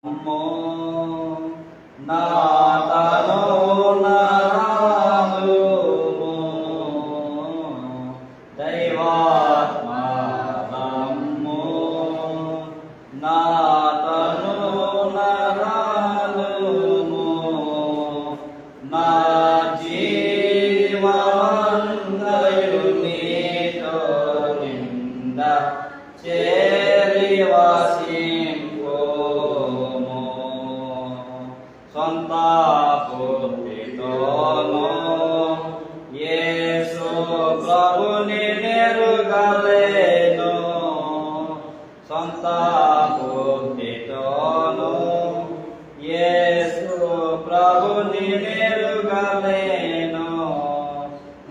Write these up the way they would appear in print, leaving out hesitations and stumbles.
అమ్మో నాతను నరాలుమో దైవాత్మలమ్మో నాతను నరాలుమో నా జీవమందయు నీతో నింద చేరివాసింపోము సొంత బుద్ధితోను యేసు ప్రభుని నెరుగలేను సొంత బుద్ధితోను యేసు ప్రభుని నెరుగలేను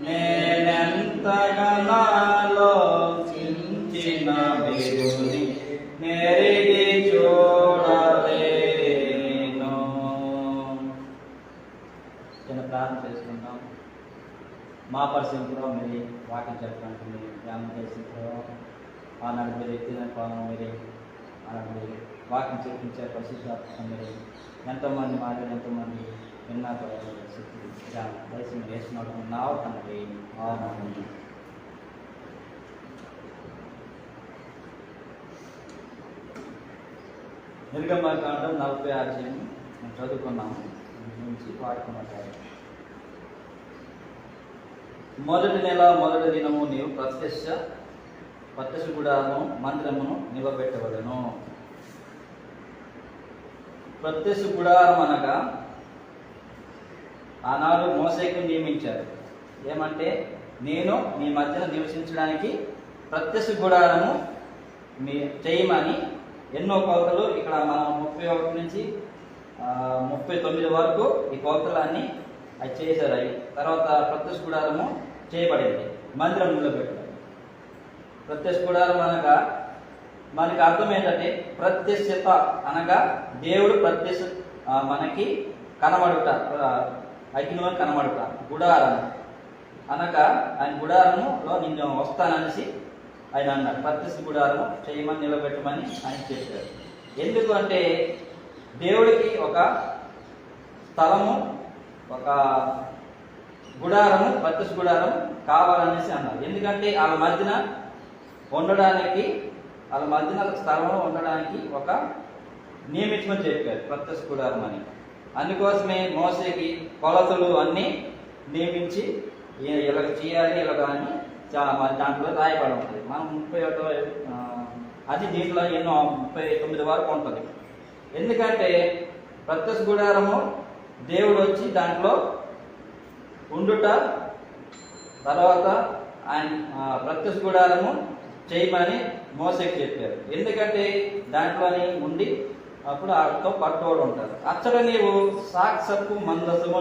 నేనెంతగానో చించిన దేవుని నెరిగి చూడలేను. చిన్న ప్రార్థన చేసుకుంటాం. మా పరిస్థితుల్లో మీరు వాక్యం చెప్పడానికి మీరు ధ్యానం చేసిన ఆనాడు మీరు ఎత్తిన కోణం మీరే ఆనాడు మీరు వాక్యం చెప్పించే పరిస్థితి మీరు ఎంతోమంది మాట్లాడి ఎంతోమంది విన్నాక శక్తి దయచేసి మీరు వేసినట్టు నావ తండ్రి. నిర్గమకాండం 40 అధ్యాయం చదువుకున్నాము నుంచి వాడుకున్నట్టు. మొదటి నెల మొదటి దినము నీవు ప్రత్యక్ష గుడారము మందిరమును నిలబెట్టవలెను. ప్రత్యక్ష గుడారం అనగా ఆనాడు మోసేకు నియమించారు. ఏమంటే నేను మీ మధ్యన నివసించడానికి ప్రత్యక్ష గుడారము మీ చేయమని ఎన్నో కొలతలు ఇక్కడ మనం 31 నుంచి 39 వరకు ఈ కొలతలన్నీ అవి చేశారు. అవి తర్వాత ప్రత్యక్ష గుడారము చేయబడింది, మందిరం నిలబెట్టారు. ప్రత్యక్ష గుడారం అనగా మనకి అర్థం ఏంటంటే ప్రత్యక్షత అనగా దేవుడు ప్రత్యక్ష మనకి కనబడుట, అగ్నిలో కనబడుట. గుడారం అనగా ఆయన గుడారములో నిన్ను వస్తాననేసి ఆయన అన్నారు. ప్రత్యక్ష గుడారము చేయమని నిలబెట్టమని ఆయన చెప్పారు. ఎందుకు అంటే దేవుడికి ఒక స్థలము, ఒక గుడారము, ప్రత్యక్ష గుడారం కావాలనేసి అన్నారు. ఎందుకంటే వాళ్ళ మధ్యన ఉండడానికి, వాళ్ళ మధ్యన స్థలంలో ఉండడానికి ఒక నియమించమని చెప్పారు ప్రత్యక్ష గుడారం అని. అందుకోసమే మోసేకి కొలతలు అన్నీ నియమించి ఇలా చేయాలి ఇలా అని చాలా మరి దాంట్లో రాయబడి ఉంటుంది. మనం 31 అది దీంట్లో ఎన్నో 39 వరకు ఉంటుంది. ఎందుకంటే ప్రత్యక్ష గుడారము దేవుడు వచ్చి దాంట్లో ఉండుట, తర్వాత ఆయన ప్రత్యక్ష గుడారము చేయమని మోసేకి చెప్పారు. ఎందుకంటే దాంట్లోని ఉండి అప్పుడు ఆటతో పట్టుకోవడం ఉంటారు. అచ్చట నీవు సాక్షపు మందసము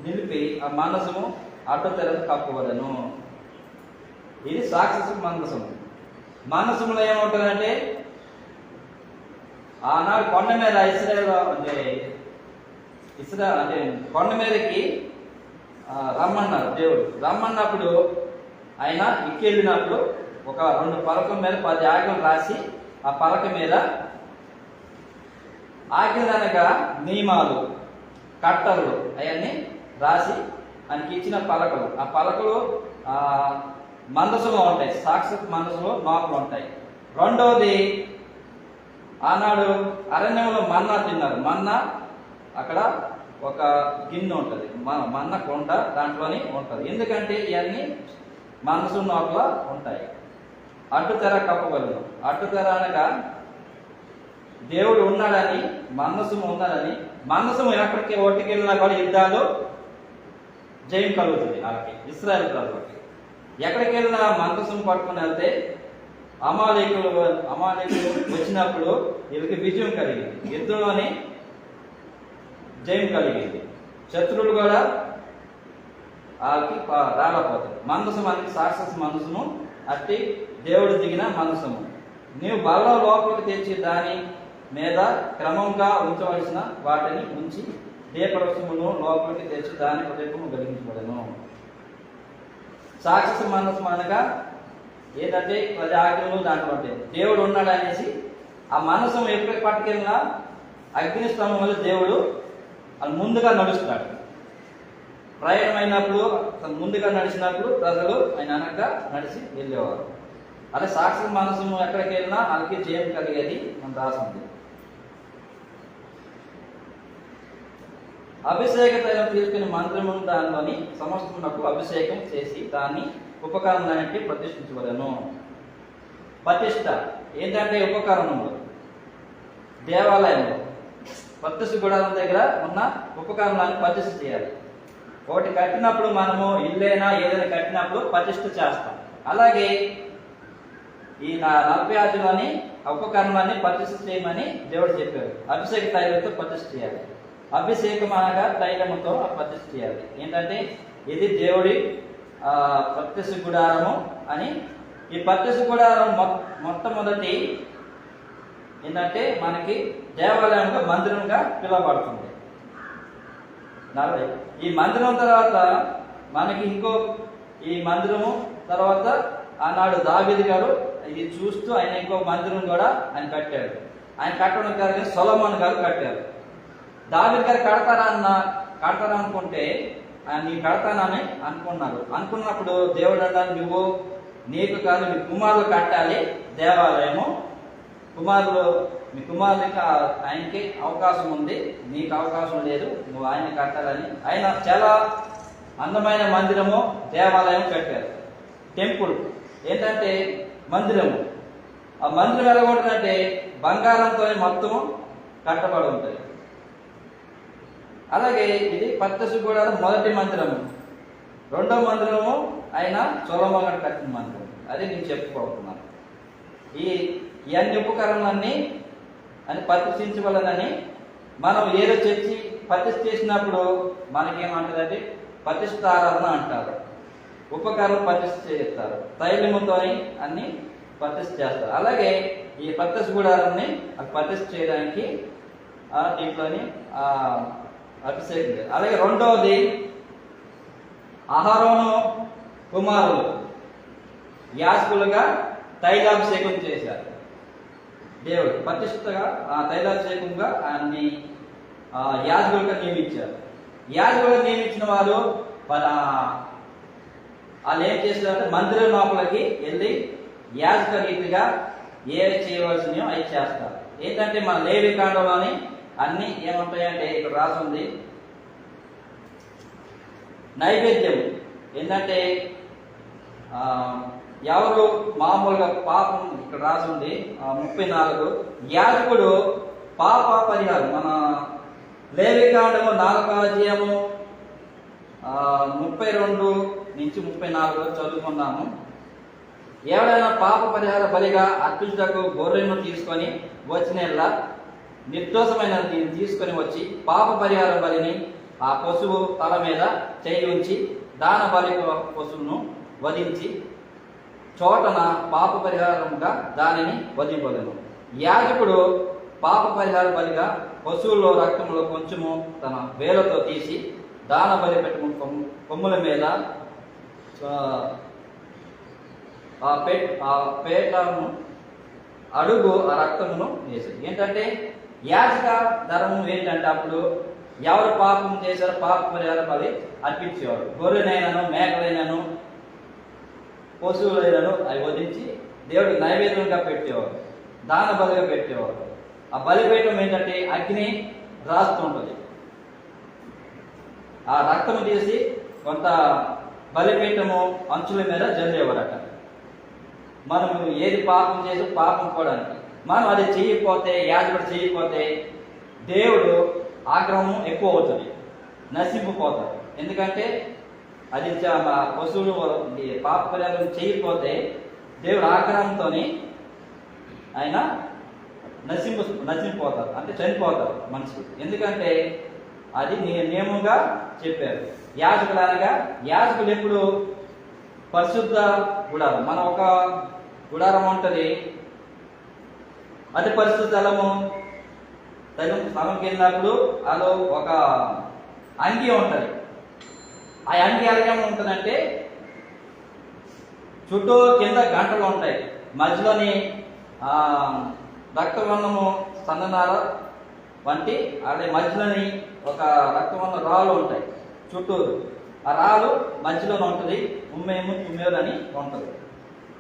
నిలిపి ఆ మనసము అడ్డు తెరకు కప్పవలను. ఇది సాక్షసు మందసము. మనసములో ఏముంటుందంటే ఆనాడు కొండ మీద ఇస్రాయేల్ అంటే కొండ మీదకి రమ్మన్నారు. దేవుడు రమ్మన్నప్పుడు ఆయన ఎక్కెళ్ళినప్పుడు ఒక 2 పలకల మీద 10 ఆజ్ఞలు రాసి ఆ పలక మీద ఆజ్ఞలనగా నియమాలు, కట్టలు అవన్నీ రాసి ఆయనకి ఇచ్చిన పలకలు. ఆ పలకలు మందసులో ఉంటాయి, సాక్షాత్ మనసులో నోకలు ఉంటాయి. రెండవది ఆనాడు అరణ్యంలో మన్నా తిన్నారు. మన్నా అక్కడ ఒక గిన్నె ఉంటుంది, మన్న కొండ దాంట్లోనే ఉంటుంది. ఎందుకంటే ఇవన్నీ మనసు నోకల ఉంటాయి. అడ్డుతెర కప్పగలను. అడ్డుతెర అనగా దేవుడు ఉన్నాడని, మనసుము ఉన్నాడని, మనసుము ఎక్కడికి ఒట్టుకెళ్ళినా కూడా యుద్ధాలు జయం కలుగుతుంది వాళ్ళకి, ఇశ్రాయేలు ప్రజలకి. ఎక్కడికి వెళ్ళినా మనసును పట్టుకుని వెళ్తే అమాలేకులు వచ్చినప్పుడు వీళ్ళకి విజయం కలిగింది, యుద్ధంలోనే జయం కలిగింది. శత్రువులు కూడా వాళ్ళకి రాకపోతుంది. మనసు మనకి సాక్షాత్ మనసును అట్టి దేవుడు దిగిన మనసుము. నీవు బల్ల లోపలికి తెచ్చి దాని మీద క్రమంగా ఉంచవలసిన వాటిని ఉంచి దీపవృక్షమును లోపలికి తెచ్చి దాని హృదయము కలిగించబడను. సాక్షి మనసు అనగా ఏంటంటే 10 ఆజ్ఞలు దాంట్లో ఉంటాయి. దేవుడు ఉన్నాడు అనేసి ఆ మనసు ఎక్కడికి పట్టుకెళ్ళినా అగ్ని స్తంభం వల్ల దేవుడు అది ముందుగా నడుస్తాడు. ప్రయాణమైనప్పుడు ముందుగా నడిచినప్పుడు ప్రజలు ఆయన అనక నడిచి వెళ్ళేవారు. అదే సాక్షి మనసు ఎక్కడికి వెళ్ళినా వాళ్ళకి జయం కలిగేది మన రాసింది. అభిషేక తైలం తీసుకుని మంత్రము దానిలోని సమస్తమునకు అభిషేకం చేసి దాన్ని ఉపకరణానికి ప్రతిష్ఠించవలను. ప్రతిష్ట ఏంటంటే ఉపకరణములు దేవాలయంలో ప్రతిష్ఠ గుడారం దగ్గర ఉన్న ఉపకరణాన్ని ప్రతిష్ఠ చేయాలి. ఒకటి కట్టినప్పుడు మనము ఇల్లైనా ఏదైనా కట్టినప్పుడు ప్రతిష్ఠ చేస్తాం. అలాగే ఈ 40 ఉపకరణాన్ని ప్రతిష్ఠ చేయమని దేవుడు చెప్పారు. అభిషేక తైలంతో ప్రతిష్ఠ చేయాలి. అభిషేకం అనగా తైలముతో ప్రతిష్ఠ చేయాలి. ఏంటంటే ఇది దేవుడి ప్రత్యక్ష గుడారము అని. ఈ ప్రత్యక్ష గుడారం మొట్టమొదటి ఏంటంటే మనకి దేవాలయంగా మందిరంగా పిలువబడుతుంది. ఈ మందిరం తర్వాత మనకి ఈ మందిరము తర్వాత ఆనాడు దావీదు గారు ఇది చూస్తూ ఆయన ఇంకో మందిరం కూడా ఆయన కట్టాడు. ఆయన కట్టడం కాదు, సొలొమోను గారు కట్టారు. దావీదు గారు కడతారా అనుకుంటే నేను కడతానని అనుకున్నప్పుడు దేవుడు అన్నాడు, నువ్వు నీకు కాదు మీ కుమారులు కట్టాలి దేవాలయము. మీ కుమారులకి ఆయనకి అవకాశం ఉంది, నీకు అవకాశం లేదు, నువ్వు ఆయన కట్టాలని. ఆయన చాలా అందమైన మందిరము దేవాలయం కట్టారు. టెంపుల్ ఏంటంటే మందిరము. ఆ మందిరం ఎలా ఉంటుందంటే బంగారంతో మొత్తము కట్టబడి ఉంటుంది. అలాగే ఇది ప్రత్యక్ష గుడారం మొదటి మందిరము. రెండవ మందిరము ఆయన సొలొమోను కట్టిన మందిరం. అది నేను చెప్పుకోతున్నాను. ఈ అన్ని ఉపకరణాన్ని అని ప్రతిష్ఠించవలనని మనం ఏదో చర్చి ప్రతిష్ఠ చేసినప్పుడు మనకేమంటారంటే ప్రతిష్ఠారాధన అంటారు. ఉపకరణం ప్రతిష్ఠ చేస్తారు, తైలముతో అన్ని ప్రతిష్ఠ చేస్తారు. అలాగే ఈ ప్రత్యక్ష గుడారాన్ని ప్రతిష్ఠ చేయడానికి దీంట్లోని అభిషేకం. అలాగే రెండవది అహరోను కుమారులు యాజకులుగా తైలాభిషేకం చేశారు. దేవుడు ప్రతిష్టగా తైలాభిషేకంగా ఆయన్ని యాజకులుగా నియమించారు. యాజకులుగా నియమించిన వారు వాళ్ళు ఏం చేస్తారంటే మందిరం లోపలికి వెళ్ళి యాజక రీతిగా ఏవి చేయవలసినవి అవి చేస్తారు. ఏంటంటే మన లేవి కాండంలోని అన్ని ఏముంటాయంటే ఇక్కడ రాసింది నైవేద్యం. ఏంటంటే ఎవరు మామూలుగా పాపం ఇక్కడ రాసింది 34 యాజకుడు పాప పరిహారం. మన లేవి కాండము 4వ అధ్యాయము 32 నుంచి 34 చదువుకున్నాము. ఎవరైనా పాప పరిహార బలిగా అర్పించటకు గొర్రెను తీసుకొని వచ్చినలా నిర్దోషమైన దీన్ని తీసుకొని వచ్చి పాప పరిహార బలిని ఆ పశువు తల మీద చేయి ఉంచి దాన బలి పశువును వధించి చోటన పాప పరిహారంగా దానిని వధింపలేను. యాజకుడు పాప పరిహార బలిగా పశువుల్లో రక్తంలో కొంచెము తన వేలతో తీసి దాన బలి పెట్టుకుని కొమ్ముల మీద ఆ పేటను అడుగు ఆ రక్తమును వేసేది. ఏంటంటే యాజక ధర్మం ఏంటంటే అప్పుడు ఎవరు పాపం చేశారో పాప పరిహార బలి అర్పించేవారు. గొర్రెనైనాను మేకలైనాను పశువులైనాను అవి వధించి దేవుడికి నైవేద్యంగా పెట్టేవారు, దాన బలిగా పెట్టేవారు. ఆ బలిపీఠం ఏంటంటే అగ్ని రాస్తుంటుంది. ఆ రక్తము తీసి కొంత బలిపీఠము అంచుల మీద జల్లేవారట. మనం ఏది పాపం చేసి పాపం పోవడానికి మనం అది చేయకపోతే యాజకుడు చేయకపోతే దేవుడు ఆగ్రహం ఎక్కువ అవుతుంది, నశింపుపోతాడు. ఎందుకంటే అది పశువులు పాప పరిహారం చేయకపోతే దేవుడు ఆగ్రహంతో ఆయన నశించిపోతారు, అంటే చనిపోతారు మనుషులు. ఎందుకంటే అది నియమంగా చెప్పారు. యాజకులు అనగా యాజకులు ఎప్పుడు పరిశుద్ధ గుడారం. మన ఒక గుడారం ఉంటుంది, అది పరిశుద్ధ స్థలంకి వెళ్ళినప్పుడు అదో ఒక అంగి ఉంటుంది. ఆ అంగి ఎలాగేమో ఉంటుందంటే చుట్టూ కింద గంటలు ఉంటాయి, మధ్యలోని రక్తవర్ణము సన్ననార వంటి అదే మధ్యలోని ఒక రక్తం ఉన్న రాళ్ళు ఉంటాయి చుట్టూరు. ఆ రాళ్ళు మధ్యలోనే ఉంటుంది, ఉమ్మేరు అని ఉంటుంది.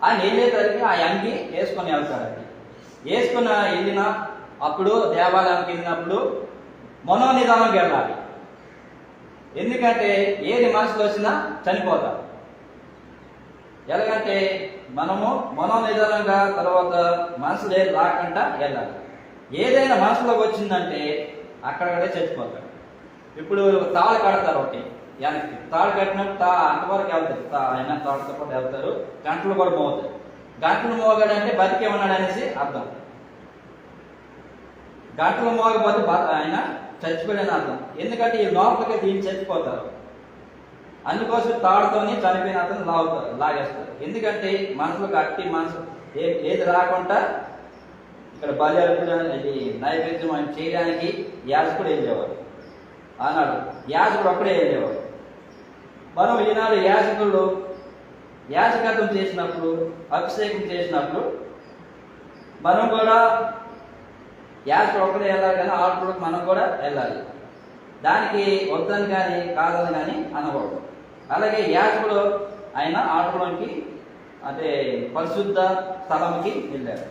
ఆయన వెళ్ళేసరికి ఆ అంగి వేసుకొని వెళ్తాడండి. వేసుకున్న వెళ్ళిన అప్పుడు దేవాలయానికి వెళ్ళినప్పుడు మనోనిదానంగా వెళ్ళాలి. ఎందుకంటే ఏది మనసులో వచ్చినా చనిపోతారు. ఎలాగంటే మనము మనోనిదానంగా తర్వాత మనసులో ఏది రాకుండా వెళ్ళాలి. ఏదైనా మనసులోకి వచ్చిందంటే అక్కడక్కడే చచ్చిపోతాడు. ఇప్పుడు తాళి కడతారు ఒకటి, వెనక్కి తాళి కట్టినప్పుడు అంతవరకు వెళ్తారు, ఆయన తాళ్ళతో పాటు వెళ్తారు. గంటలు కూడా మోగుతాయి. గంటలు మోగాడంటే బతికే ఉన్నాడు అనేసి అర్థం. గంటలు మోగపోతే ఆయన చచ్చిపోయాడని అర్థం. ఎందుకంటే ఈ లోపలికి దీన్ని చచ్చిపోతారు. అందుకోసం తాడుతోని చనిపోయిన అతను లాగేస్తారు. ఎందుకంటే మనసులో కట్టి మనసు ఏది రాకుండా ఇక్కడ బలి అర్పణ ఇది నైవేద్యం అని చేయడానికి యాజకుడు వెళ్ళేవారు. ఆనాడు యాజకుడు అప్పుడే వెళ్ళేవారు. మనం ఈనాడు యాజకులు యాజకత్వం చేసినప్పుడు అభిషేకం చేసినప్పుడు మనం కూడా యాజకుడు ఒక్కడే వెళ్ళాలి, కానీ ఆడపిల్లకి మనం కూడా వెళ్ళాలి. దానికి వద్దని కానీ కాదని కానీ అనకూడదు. అలాగే యాజకుడు ఆయన ఆడపిల్లకి అంటే పరిశుద్ధ స్థలంకి వెళ్ళారు.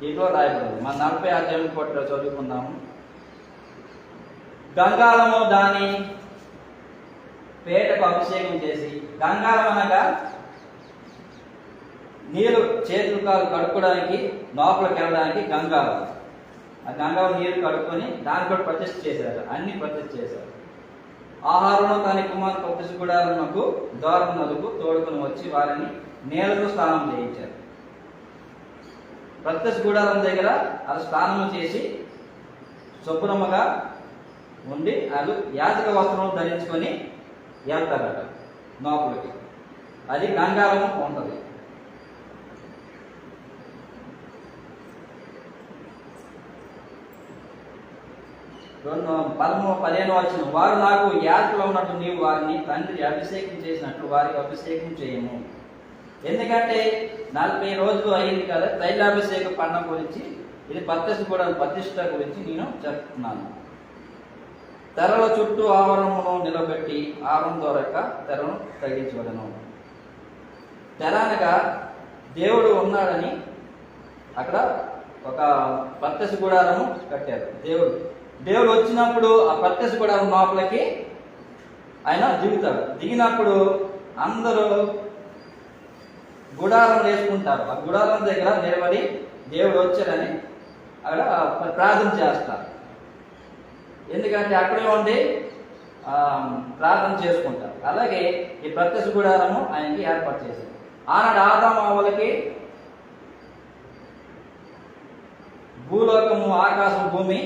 దీంట్లో రాయబడింది. మన 40 అధ్యాయం కొట్టిలో చదువుకుందాము. గంగాళము దాని పేటకు అభిషేకం చేసి, గంగాళం అనగా నీరు చేతులు కాలు కడుక్కోవడానికి లోపలికి వెళ్ళడానికి గంగాళం. ఆ గంగాళం నీరు కడుక్కొని దాన్ని కూడా ప్రతిష్ఠ చేశారు. అన్ని ప్రతిష్ఠ చేశారు. ఆహారం తన కుమార్ ప్రతిష్ఠ గుడాలకు ద్వారం నదుకు తోడుకొని వచ్చి వారిని నీళ్ళతో స్నానం చేయించారు. ప్రత్యక్ష గుడారం దగ్గర అది స్నానం చేసి శుభ్రముగా ఉండి అది యాజక వస్త్రం ధరించుకొని వెళ్తారట లోపలికి. అది గంగాళం ఉంటుంది. రెండు 15 వచ్చిన వారు నాకు యాజకులు ఉన్నట్టు నీవు వారిని తండ్రి అభిషేకం చేసినట్లు వారికి అభిషేకం చేయము. ఎందుకంటే 40 రోజులు అయింది కదా తైలాభిషేక పండుగ గురించి, ఇది ప్రతిష్ట గురించి నేను చెప్తున్నాను. తెరల చుట్టూ ఆవరణను నిలబెట్టి ఆవరణ ద్వారా తెరను తగ్గించబడను. తెర అనగా దేవుడు ఉన్నాడని అక్కడ ఒక ప్రత్యక్ష గుడారము కట్టారు. దేవుడు వచ్చినప్పుడు ఆ ప్రత్యక్ష గుడారం లోపలికి ఆయన దిగుతాడు. దిగినప్పుడు అందరూ గుడారం వేసుకుంటారు. ఆ గుడారం దగ్గర నిలబడి దేవుడు వచ్చాడని అక్కడ ప్రార్థన చేస్తారు. ఎందుకంటే అక్కడే ఉండి ప్రార్థన చేసుకుంటారు. అలాగే ఈ ప్రత్యక్ష గుడారము ఆయనకి ఏర్పాటు చేశారు. ఆనాడు ఆదాము అవ్వలకి భూలోకము ఆకాశం భూమి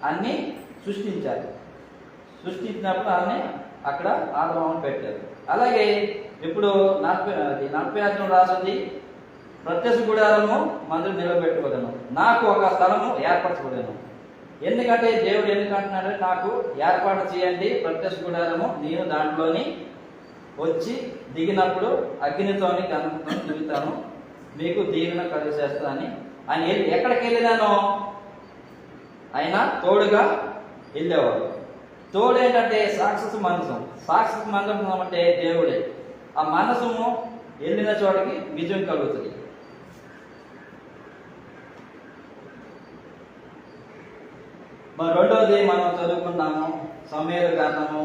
అన్ని సృష్టించారు. సృష్టించినప్పుడు ఆమె అక్కడ ఆదామును పెట్టారు. అలాగే ఇప్పుడు 40 రాసింది ప్రత్యక్ష గుడారము మందిరం నిలబెట్టుకోదను, నాకు ఒక స్థలము ఏర్పరచబడను. ఎందుకంటే దేవుడు ఎందుకంటున్నాడు, నాకు ఏర్పాటు చేయండి ప్రత్యక్ష గుడారము, నేను దాంట్లోని వచ్చి దిగినప్పుడు అగ్నితోని గంధంతో దిగుతాను, మీకు దీవెన కలిగేస్తానని. ఆయన ఎక్కడికి వెళ్ళినానో ఆయన తోడుగా వెళ్ళేవాడు. తోడు ఏంటంటే సాక్షస మనసం. సాక్షస మనసం అంటే దేవుడే. ఆ మనసము వెళ్ళిన చోటకి విజయం కలుగుతుంది. మరి రెండోది మనం చదువుకున్నాము సమూయేలు గ్రంథము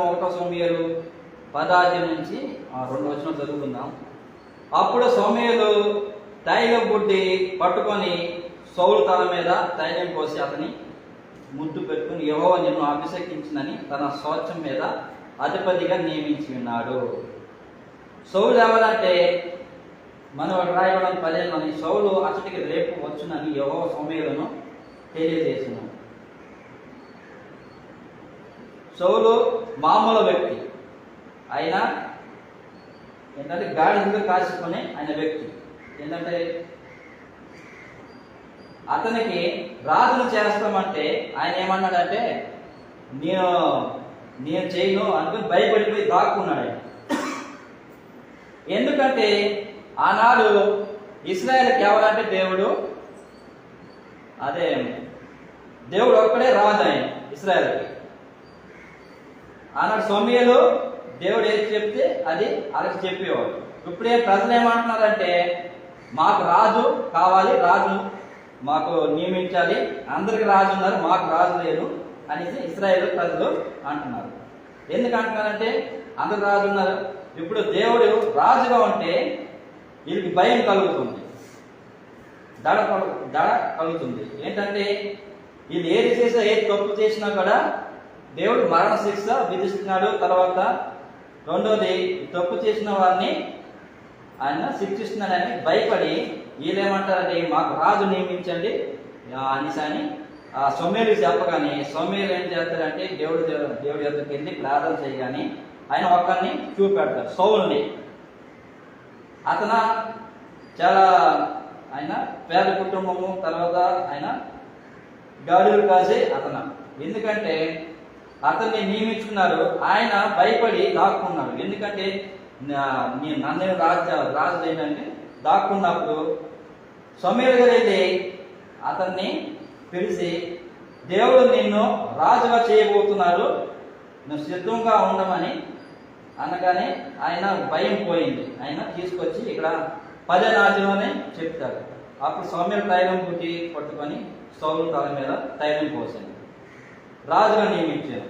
1 సమూయేలు 10 నుంచి 2 వచనం చదువుకుందాం. అప్పుడు సమూయేలు తైలం బుడ్డి పట్టుకొని సౌలు తల మీద తైలం పోసి అతని ముద్దు పెట్టుకుని, యెహోవా నిన్ను అభిషేకించినని తన స్వచ్ఛం మీద అధిపతిగా నియమించి ఉన్నాడు. సౌలు ఎవరంటే మనం రాయబడిన 10 సౌలు అతడికి రేపు వచ్చునని యెహోవా సమూయేలును తెలియజేసినాడు. సౌలు మామూలు వ్యక్తి, ఆయన ఏంటంటే గాడిదలు కాచుకునే ఆయన వ్యక్తి. ఏంటంటే అతనికి రాజును చేస్తామంటే ఆయన ఏమన్నాడంటే నేను చేయను అనుకుని భయపడిపోయి దాక్కున్నాడు ఆయన. ఎందుకంటే ఆనాడు ఇశ్రాయేలుకి ఎవరంటే దేవుడు ఒక్కడే రాజు ఆయన ఇశ్రాయేలుకి. ఆనాడు సమూయేలు దేవుడు ఏది చెప్తే అది వాళ్ళకి చెప్పేవాడు. ఇప్పుడే ప్రజలు ఏమంటున్నారంటే మాకు రాజు కావాలి, రాజు మాకు నియమించాలి, అందరికి రాజు ఉన్నారు, మాకు రాజు లేదు అనేసి ఇశ్రాయేలు ప్రజలు అంటున్నారు. ఎందుకు అంటున్నారంటే అందరు రాజు ఉన్నారు. ఇప్పుడు దేవుడు రాజుగా ఉంటే వీళ్ళకి భయం కలుగుతుంది, దడ కలుగుతుంది. ఏంటంటే వీళ్ళు ఏది చేసినా, ఏది తప్పు చేసినా కూడా దేవుడు మరణ శిక్ష విధిస్తున్నాడు. తర్వాత రెండోది తప్పు చేసిన వారిని ఆయన శిక్షిస్తున్నాడని భయపడి వీళ్ళేమంటారంటే మాకు రాజు నియమించండి అనేసి అని సమూయేలు చెప్పగానే సమూయేలు ఏం చేస్తారంటే దేవుడి యొద్దకు వెళ్ళి ప్రార్థన చేయగానే ఆయన ఒక్కరిని చూపెడతారు, సౌలుని. అతను చాలా ఆయన పేద కుటుంబము, తర్వాత ఆయన గాడిదలు కాసే అతను. ఎందుకంటే అతన్ని నియమించుకున్నారు, ఆయన భయపడి దాక్కున్నాడు. ఎందుకంటే నన్ను రాజు ఏంటంటే దాక్కున్నప్పుడు సమూయేలు గారు వెళ్ళి అతన్ని పిలిచి దేవుడు నిన్ను రాజుగా చేయబోతున్నారు, నువ్వు సిద్ధంగా ఉండమని అనగానే ఆయన భయం పోయింది. ఆయన తీసుకొచ్చి ఇక్కడ 10వ అధ్యాయంలోనే చెప్తారు. అప్పుడు సమూయేలు తైలం పుట్టి పట్టుకొని సౌలు తల మీద తైలం పోసింది, రాజుగా నియమించారు.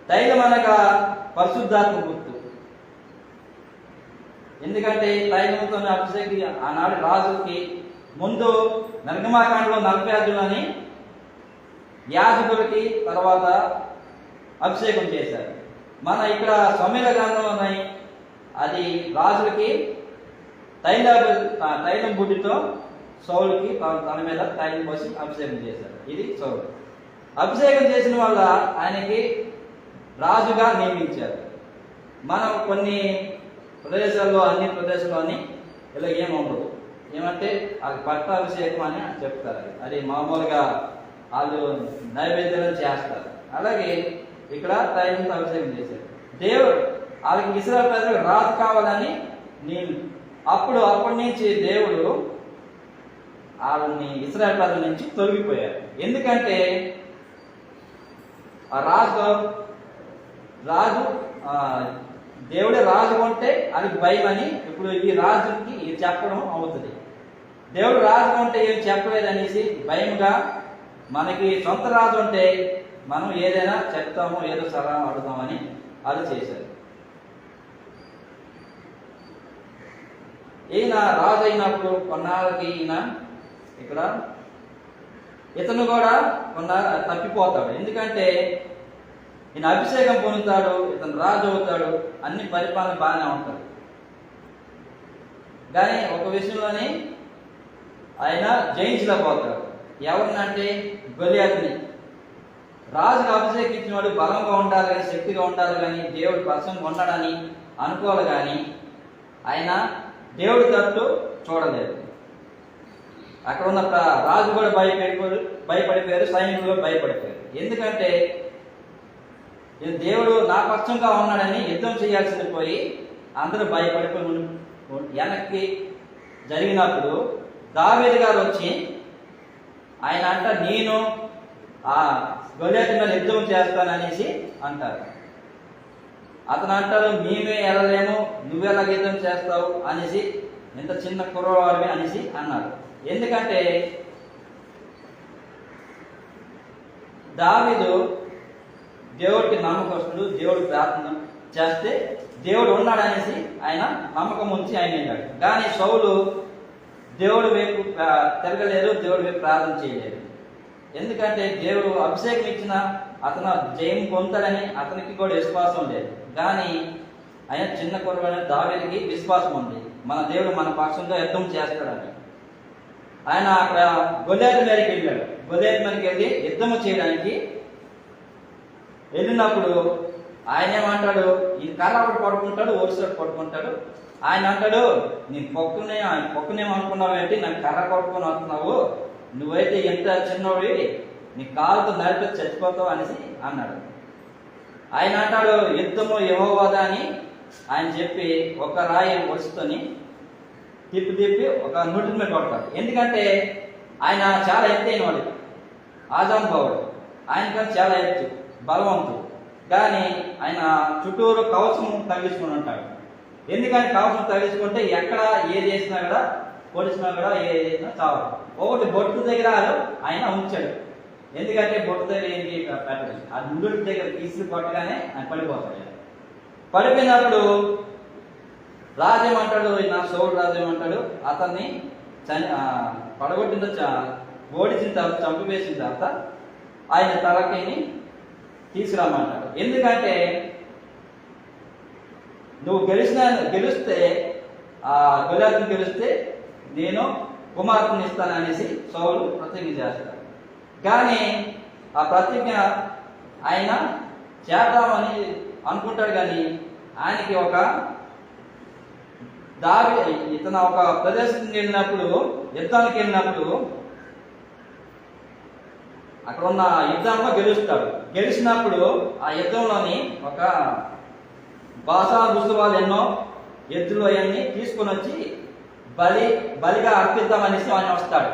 తైలం అనగా పరిశుద్ధాత్మ గుర్తు. ఎందుకంటే తైలంతో అభిషేకి ఆనాడు రాజుకి ముందు నిర్గమాకాండలో 40 అధ్యాయంలోని యాజకులకి తర్వాత అభిషేకం చేశారు. మన ఇక్కడ సమూయేలు గ్రంథంలోని అది రాజులకి తైలం బుడ్డితో సౌలుకి తన మీద తైలం పోసి అభిషేకం చేశారు. ఇది సౌలు. అభిషేకం చేసిన వల్ల ఆయనకి రాజుగా నియమించారు. మనం కొన్ని ప్రదేశాల్లో, అన్ని ప్రదేశాల్లోని ఇలా ఏముండదు. ఏమంటే అది పట్టాభిషేకం అని చెప్తారు. అది మామూలుగా వాళ్ళు నైవేద్యం చేస్తారు. అలాగే ఇక్కడ తైలంతో అభిషేకం చేశారు. దేవుడు వాళ్ళకి ఇశ్రాయేలు ప్రజలకు రాజు కావాలని అప్పటి నుంచి దేవుడు వాళ్ళని ఇశ్రాయేలు ప్రజల నుంచి తొలగిపోయారు. ఎందుకంటే ఆ రాజు దేవుడే రాజు ఉంటే అది భయం అని ఇప్పుడు ఈ రాజుకి ఇది చెప్పడం అవుతుంది. దేవుడు రాజు ఉంటే ఏం చెప్పలేదనేసి భయంగా మనకి సొంత రాజు ఉంటే మనం ఏదైనా చెప్తాము, ఏదో సలహా అడుగుతామని అది చేశారు. ఈయన రాజు అయినప్పుడు కొన్నాళ్ళకి ఇక్కడ ఇతను కూడా తప్పిపోతాడు. ఎందుకంటే ఈయన అభిషేకం పొందుతాడు, ఇతను రాజు అవుతాడు, అన్ని పరిపాలన బాగానే ఉంటాడు. కానీ ఒక విషయంలోని ఆయన జయించలేకపోతాడు. ఎవరినంటే గొలియాతుని. రాజుకు అభిషేకించిన వాడు బలంగా ఉండాలి కానీ, శక్తిగా ఉండాలి కానీ, దేవుడు పర్సంగా ఉన్నాడని అనుకోవాలి కానీ ఆయన దేవుడి తట్టు చూడలేదు. అక్కడ ఉన్న రాజు కూడా భయపడిపోయారు, సైనికులు కూడా భయపడిపోయారు. ఎందుకంటే దేవుడు నా పక్షంగా ఉన్నాడని యుద్ధం చేయాల్సింది పోయి అందరూ భయపడిపోయి వెనక్కి జరిగినప్పుడు దావీదు గారు వచ్చి ఆయన నేను ఆ గొలియాతు మీద యుద్ధం చేస్తాననేసి అంటారు. అతను అంటాడు మేమే వెళ్ళలేము, నువ్వెలా యుద్ధం చేస్తావు అనేసి, ఎంత చిన్న కుర్రవాడివి అనేసి అన్నారు. ఎందుకంటే దావీదు దేవుడికి నమ్మకస్తుడు, దేవుడు ప్రార్థన చేస్తే దేవుడు ఉన్నాడనేసి ఆయన నమ్మకం ఉంచి ఆయన వెళ్ళాడు. కానీ సౌలు దేవుడి వైపు తిరగలేదు, దేవుడి వైపు ప్రార్థన చేయలేదు. ఎందుకంటే దేవుడు అభిషేకం ఇచ్చిన అతను జయం పొందుతాడని అతనికి కూడా విశ్వాసం లేదు. కానీ ఆయన చిన్న కుర్రవాడని దావీదుకి విశ్వాసం ఉంది, మన దేవుడు మన పక్షంగా యుద్ధం చేస్తాడని. ఆయన అక్కడ గొలియాతు మీదకి వెళ్ళాడు. గొలియాతు మీదకి వెళ్ళి యుద్ధము చేయడానికి వెళ్ళినప్పుడు ఆయన ఏమంటాడు, ఈ కర్ర ఒకటి పడుకుంటాడు, ఓడిసోటి పడుకుంటాడు. ఆయన అంటాడు, నీ పొక్కునేమనుకున్నావేంటి, నాకు కర్ర పట్టుకొని వస్తున్నావు, నువ్వైతే ఎంత చిన్నోడి, నీ కాలుతో నడిపి చచ్చిపోతావు అనేసి అన్నాడు. ఆయన అంటాడు, యుద్ధము యెహోవాదా అని ఆయన చెప్పి ఒక రాయి వస్తుని తిప్పి ఒక నుడి మీద కొడతాడు. ఎందుకంటే ఆయన చాలా ఎత్తైన వాడు, ఆజానుభావుడు, ఆయనకన్నా చాలా ఎత్తు, బలవంతుడు. కానీ ఆయన చుట్టూరు కవచం తగిలించుకుని ఉంటాడు. ఎందుకని కవచం తగిలించుకుంటే ఎక్కడ ఏది చేసినా కూడా, పొడిచినా కూడా, ఏది చేసినా చావు. ఒకటి బొట్టు దగ్గర ఆయన ఉంచాడు. ఎందుకంటే బొట్టు దగ్గర ఏంటి పెట్టదు, ఆ ముందు దగ్గర తీసి కొట్టగానే ఆయన పడిపోతాడు. పడిపోయినప్పుడు రాజేమంటాడు, నా సోడు రాజేమంటాడు, అతన్ని పడగొట్టిన ఓడించిన తర్వాత, చంపివేసిన తర్వాత ఆయన తలకిని తీసుకురామంటాడు. ఎందుకంటే నువ్వు గెలిస్తే ఆ గొలియాతుని గెలిస్తే నేను కుమార్తెని ఇస్తాననేసి సౌలు ప్రతిజ్ఞ చేస్తాడు. కానీ ఆ ప్రతిజ్ఞ ఆయన చేద్దామని అనుకుంటాడు. కానీ ఆయనకి ఒక ఇతను ఒక ప్రదేశానికి వెళ్ళినప్పుడు, యుద్ధానికి వెళ్ళినప్పుడు అక్కడ ఉన్న యుద్ధంలో గెలుస్తాడు. గెలిచినప్పుడు ఆ యుద్ధంలోని ఒక భాషా రుసువాలు ఎన్నో ఎద్దులు అవన్నీ తీసుకొని వచ్చి బలిగా అర్పిద్దామనేసి ఆయన వస్తాడు.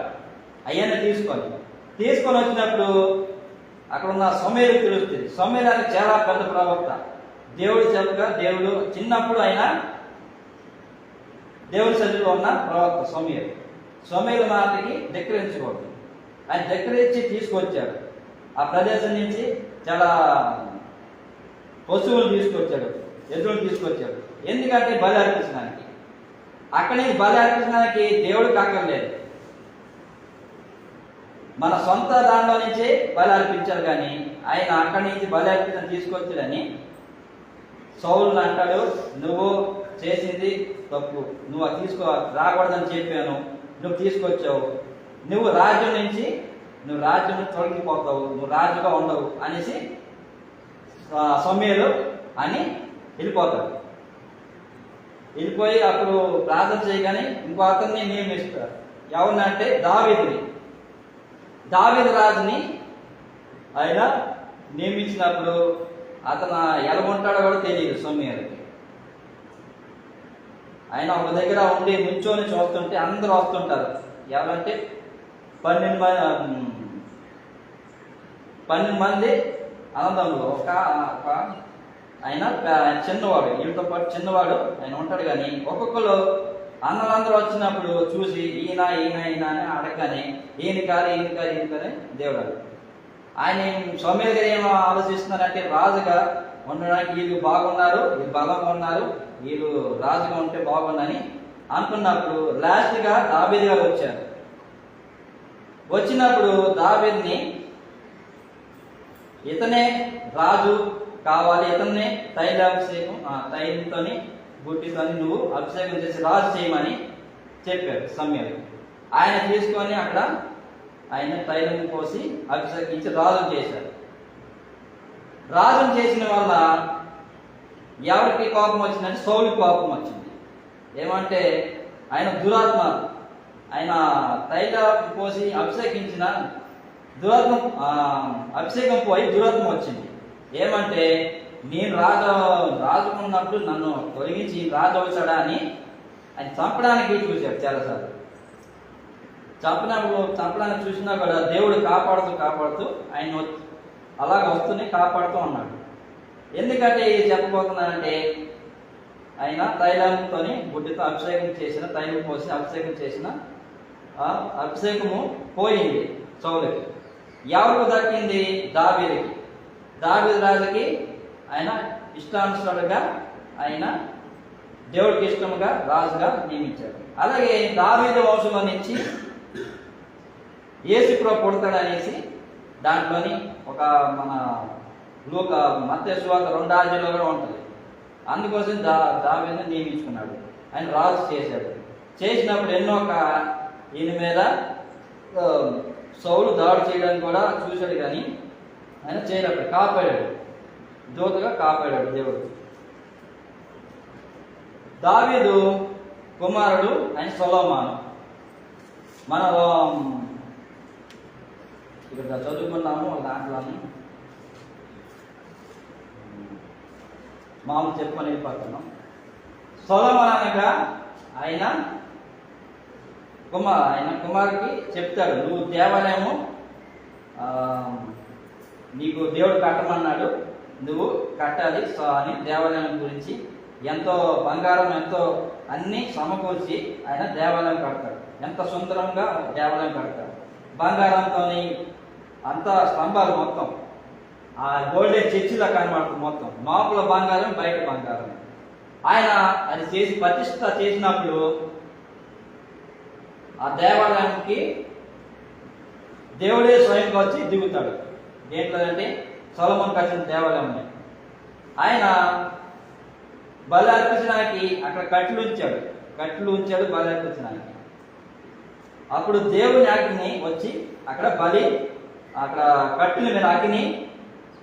అవన్నీ తీసుకొని వచ్చినప్పుడు అక్కడ ఉన్న సమేలు తెలుస్తుంది. సమేలు అనేది చాలా పెద్ద ప్రవక్త, దేవుడు చెప్పగా దేవుడు చిన్నప్పుడు ఆయన దేవుడి సన్నిధిలో ఉన్న ప్రవక్త సమేలు మాటకి ధిక్కరించకూడదు. ఆయన ధిక్కరించి తీసుకొచ్చాడు. ఆ ప్రదేశం నుంచి చాలా పశువులు తీసుకొచ్చాడు, ఎద్దులు తీసుకొచ్చాడు. ఎందుకంటే బలి అర్పించడానికి. అక్కడి నుంచి బలి అర్పించడానికి దేవుడికి అక్కర్లేదు, మన సొంత దాంట్లో నుంచే బలి అర్పించారు. కానీ ఆయన అక్కడి నుంచి బలి అర్పించడం తీసుకొచ్చాడని సౌలు అంటాడు, నువ్వు చేసింది తప్పు, నువ్వు అది రాకూడదని చెప్పాను, నువ్వు తీసుకొచ్చావు, నువ్వు రాజ్యం నుంచి తొలగిపోతావు, నువ్వు రాజుగా ఉండవు అనేసి సమయలు అని వెళ్ళిపోయి అప్పుడు ప్రార్థన చేయగానే ఇంకో అతన్ని నియమిస్తారు. ఎవరినంటే దావీదు రాజుని ఆయన నియమించినప్పుడు అతను ఎలా ఉంటాడో కూడా తెలియదు సమయాలకి. ఆయన ఒక దగ్గర ఉండి నుంచొని చూస్తుంటే అందరూ వస్తుంటారు. ఎవరంటే 12 మంది అన్నదమ్ములు. ఒక ఆయన చిన్నవాడు, వీళ్ళతో పాటు చిన్నవాడు ఆయన ఉంటాడు. కానీ ఒక్కొక్కరు అన్నలందరూ వచ్చినప్పుడు చూసి ఈయన అని అడగగానే ఈయన కాదు దేవుడు. ఆయన సమీర గారు ఏమో ఆలోచిస్తున్నారంటే, రాజుగా ఉండడానికి వీళ్ళు బాగున్నారు, వీళ్ళు బలంగా ఉన్నారు, వీళ్ళు రాజుగా ఉంటే బాగుందని అనుకున్నప్పుడు లాస్ట్గా దావీదు గారు వచ్చారు. వచ్చినప్పుడు దావీదుని ఇతనే రాజు కావాలి, ఇతనే తైలంతో గుడ్డితో నువ్వు అభిషేకం చేసి రాజు చేయమని చెప్పాడు సమయాలు. ఆయన తీసుకొని అక్కడ ఆయన తైలం పోసి అభిషేకించి రాజును చేశారు. రాజును చేసిన వల్ల ఎవరికి కోపం వచ్చిందంటే సౌలుకి కోపం వచ్చింది. ఏమంటే ఆయన దురాత్మ, ఆయన తైలం పోసి అభిషేకించిన అభిషేకం పోయి దురాత్మ వచ్చింది. ఏమంటే నేను రాజుకున్నప్పుడు నన్ను తొలగించి రాజు అవుతాడా అని ఆయన చంపడానికి చూశాడు చాలాసార్లు. చంపడానికి చూసినా కూడా దేవుడు కాపాడుతూ ఆయన అలాగ వస్తూనే కాపాడుతూ ఉన్నాడు. ఎందుకంటే ఇది చెప్పబోతున్నానంటే ఆయన తైలంతో గుడ్డితో అభిషేకం చేసిన, తైలం పోసి అభిషేకం చేసిన అభిషేకము పోయింది సౌలుకి. ఎవరికి దక్కింది? దావీదు రాజుకి ఆయన ఇష్టానుసారుగా ఆయన దేవుడికి ఇష్టముగా రాజుగా నియమించాడు. అలాగే దావీదు వంశంలో నుంచి యేసుప్రభు పుడతాడనేసి దాంట్లోని ఒక మన మత్తయి సువార్త 2వ అధ్యాయంలో కూడా ఉంటుంది. అందుకోసం దావీదుని నియమించుకున్నాడు, ఆయన రాజు చేశాడు. చేసినప్పుడు ఎన్నో ఈయన మీద సౌలు దాడి చేయడానికి కూడా చూశాడు, కానీ ఆయన చేయలేడు, కాపాడాడు. దూతగా కాపాడాడు దేవుడు. దావీదు కుమారుడు ఆయన సొలొమోను. మనం ఇక్కడ చదువుకున్నాము దాంట్లోని మామూలు చెప్పుకొని వెళ్ళిపోతున్నాం. సొలొమోను అనగా ఆయన కుమారుడికి చెప్తాడు, నువ్వు దేవాలయము నీకు దేవుడు కట్టమన్నాడు, నువ్వు కట్టాలి అని దేవాలయం గురించి ఎంతో బంగారం ఎంతో అన్ని సమకూర్చి ఆయన దేవాలయం కడతాడు. ఎంత సుందరంగా దేవాలయం కడతాడు. బంగారంతో అంత స్తంభాలు మొత్తం ఆ గోల్డెన్ చర్చిలా కనబడుతుంది. మొత్తం లోపల బంగారం బయట బంగారం. ఆయన అది చేసి ప్రతిష్ఠ చేసినప్పుడు ఆ దేవాలయానికి దేవుడే స్వయంగా వచ్చి దిగుతాడు. దేంట్లో అంటే సొలొమోను కట్టిన దేవాలయం. ఆయన బలి అర్పించడానికి అక్కడ కట్లు ఉంచాడు బలి అర్పించడానికి. అప్పుడు దేవుని అగ్ని వచ్చి అక్కడ కట్టుల మీద అగ్ని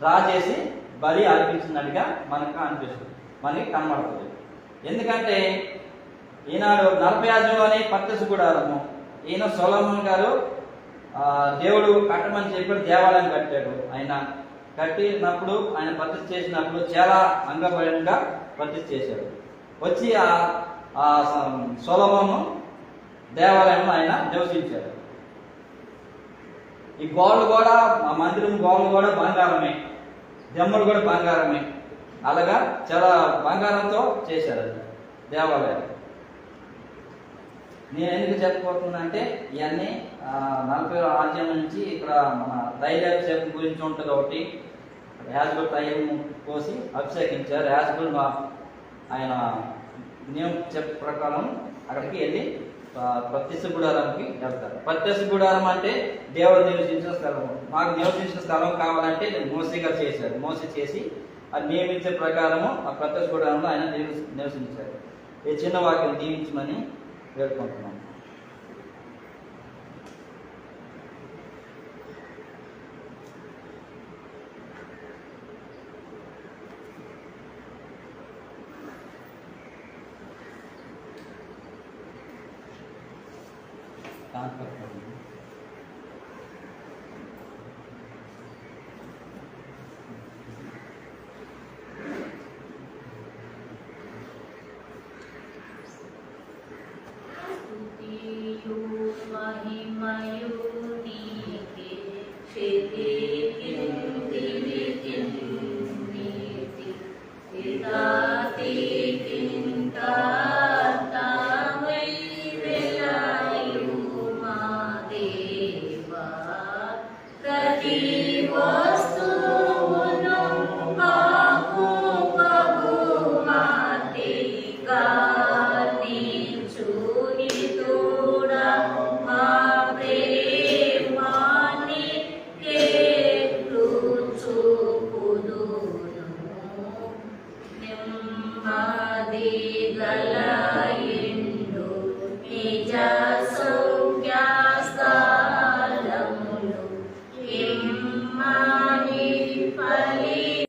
రాజేసి బలి అర్పించినట్టుగా మనకి కనబడుతుంది. ఎందుకంటే ఈనాడు 40 పత్తెసు గుడారము ఈయన సొలొమోను గారు దేవుడు కట్టమని చెప్పి దేవాలయం కట్టాడు. ఆయన కట్టినప్పుడు ఆయన ప్రతిష్ఠ చేసినప్పుడు చాలా అంగబలంగా ప్రతిష్ఠ చేశాడు. వచ్చి ఆ సొలొమోను దేవాలయంలో ఆయన నివసించాడు. ఈ గోడలు కూడా ఆ మందిరం గోడలు కూడా బంగారమే, దెమ్మలు కూడా బంగారమే. అలాగా చాలా బంగారంతో చేశారు అది దేవాలయం. నేను ఎందుకు చెప్పబోతున్నా అంటే ఇవన్నీ 40వ అధ్యాయం నుంచి ఇక్కడ మన తైలాభిషేకం గురించి ఉంటుంది. ఒకటి యాజకుడు తైలం పోసి అభిషేకించారు. యాజకుడు ఆయన నియమం చెప్పే ప్రకారం అక్కడికి వెళ్ళి ప్రత్యక్ష గుడారానికి వెళ్తారు. ప్రత్యక్ష గుడారం అంటే దేవుడు నివసించిన స్థలం. మాకు నివసించిన స్థలం కావాలంటే మోసగా చేశారు. మోస చేసి అది నియమించే ప్రకారము ఆ ప్రత్యక్ష గుడారంలో ఆయన నివసించారు. ఈ చిన్న వాక్యం దీవించమని వేడుకుంటున్నాం. Gala